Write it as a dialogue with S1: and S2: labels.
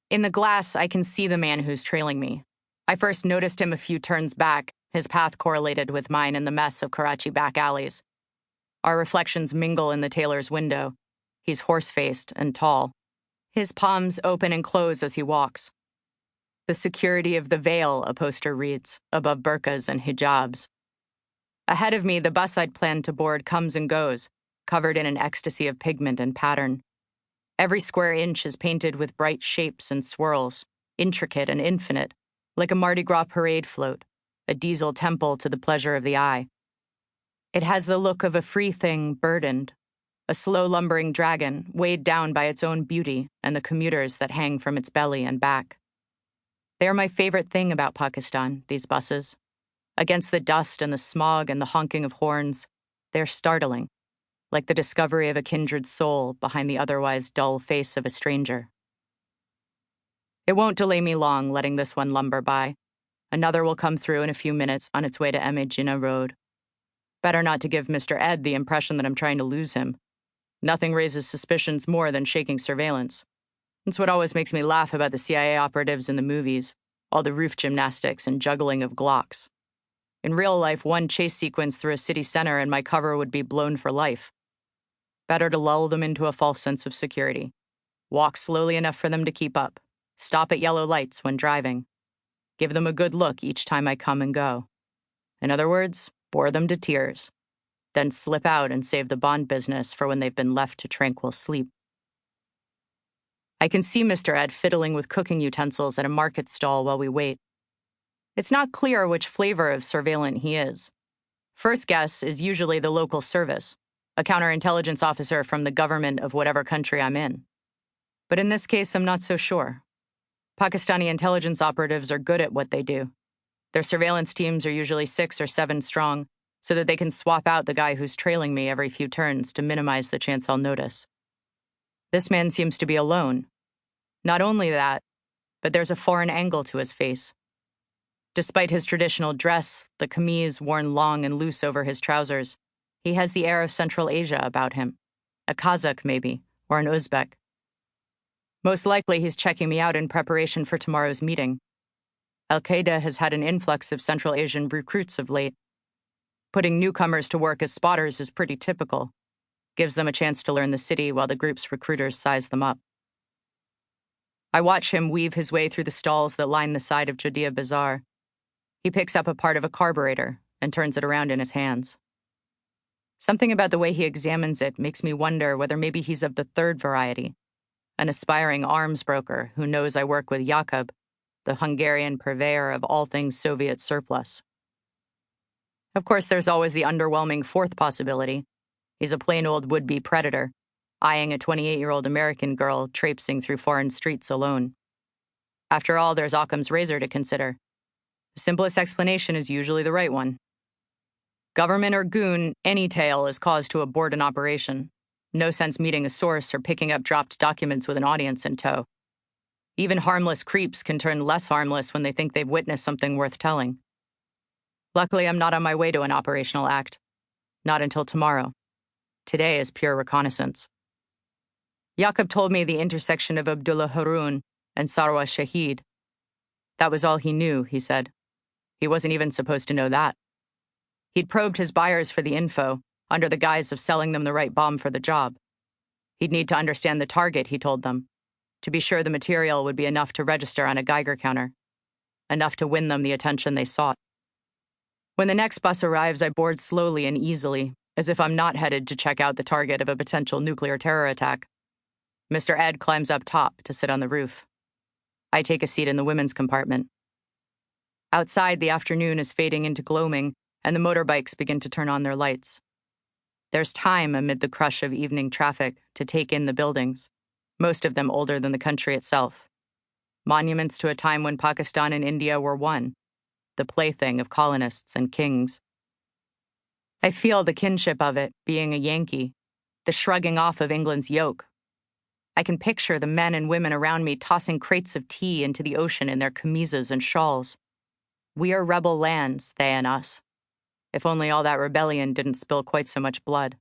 S1: In the glass, I can see the man who's trailing me. I first noticed him a few turns back, his path correlated with mine in the mess of Karachi back alleys. Our reflections mingle in the tailor's window. He's horse-faced and tall. His palms open and close as he walks. The security of the veil, a poster reads, above burqas and hijabs. Ahead of me, the bus I'd planned to board comes and goes, covered in an ecstasy of pigment and pattern. Every square inch is painted with bright shapes and swirls, intricate and infinite, like a Mardi Gras parade float, a diesel temple to the pleasure of the eye. It has the look of a free thing burdened, a slow lumbering dragon weighed down by its own beauty and the commuters that hang from its belly and back. They are my favorite thing about Pakistan, these buses. Against the dust and the smog and the honking of horns, they're startling, like the discovery of a kindred soul behind the otherwise dull face of a stranger. It won't delay me long letting this one lumber by. Another will come through in a few minutes on its way to Jinnah Road. Better not to give Mr. Ed the impression that I'm trying to lose him. Nothing raises suspicions more than shaking surveillance. It's what always makes me laugh about the CIA operatives in the movies, all the roof gymnastics and juggling of Glocks. In real life, one chase sequence through a city center and my cover would be blown for life. Better to lull them into a false sense of security. Walk slowly enough for them to keep up. Stop at yellow lights when driving. Give them a good look each time I come and go. In other words, bore them to tears. Then slip out and save the Bond business for when they've been left to tranquil sleep. I can see Mr. Ed fiddling with cooking utensils at a market stall while we wait. It's not clear which flavor of surveillant he is. First guess is usually the local service, a counterintelligence officer from the government of whatever country I'm in. But in this case, I'm not so sure. Pakistani intelligence operatives are good at what they do. Their surveillance teams are usually 6 or 7 strong, so that they can swap out the guy who's trailing me every few turns to minimize the chance I'll notice. This man seems to be alone. Not only that, but there's a foreign angle to his face. Despite his traditional dress, the kameez worn long and loose over his trousers, he has the air of Central Asia about him. A Kazakh, maybe, or an Uzbek. Most likely he's checking me out in preparation for tomorrow's meeting. Al-Qaeda has had an influx of Central Asian recruits of late. Putting newcomers to work as spotters is pretty typical. Gives them a chance to learn the city while the group's recruiters size them up. I watch him weave his way through the stalls that line the side of Judea Bazaar. He picks up a part of a carburetor and turns it around in his hands. Something about the way he examines it makes me wonder whether maybe he's of the third variety, an aspiring arms broker who knows I work with Jakub, the Hungarian purveyor of all things Soviet surplus. Of course, there's always the underwhelming fourth possibility. He's a plain old would-be predator, eyeing a 28-year-old American girl traipsing through foreign streets alone. After all, there's Occam's razor to consider. The simplest explanation is usually the right one. Government or goon, any tale is cause to abort an operation. No sense meeting a source or picking up dropped documents with an audience in tow. Even harmless creeps can turn less harmless when they think they've witnessed something worth telling. Luckily, I'm not on my way to an operational act. Not until tomorrow. Today is pure reconnaissance. Jakub told me the intersection of Abdullah Haroun and Sarwa Shahid. That was all he knew, he said. He wasn't even supposed to know that. He'd probed his buyers for the info, under the guise of selling them the right bomb for the job. He'd need to understand the target, he told them, to be sure the material would be enough to register on a Geiger counter, enough to win them the attention they sought. When the next bus arrives, I board slowly and easily, as if I'm not headed to check out the target of a potential nuclear terror attack. Mr. Ed climbs up top to sit on the roof. I take a seat in the women's compartment. Outside, the afternoon is fading into gloaming, and the motorbikes begin to turn on their lights. There's time amid the crush of evening traffic to take in the buildings, most of them older than the country itself. Monuments to a time when Pakistan and India were one, the plaything of colonists and kings. I feel the kinship of it, being a Yankee, the shrugging off of England's yoke. I can picture the men and women around me tossing crates of tea into the ocean in their chemisas and shawls. We are rebel lands, they and us. If only all that rebellion didn't spill quite so much blood.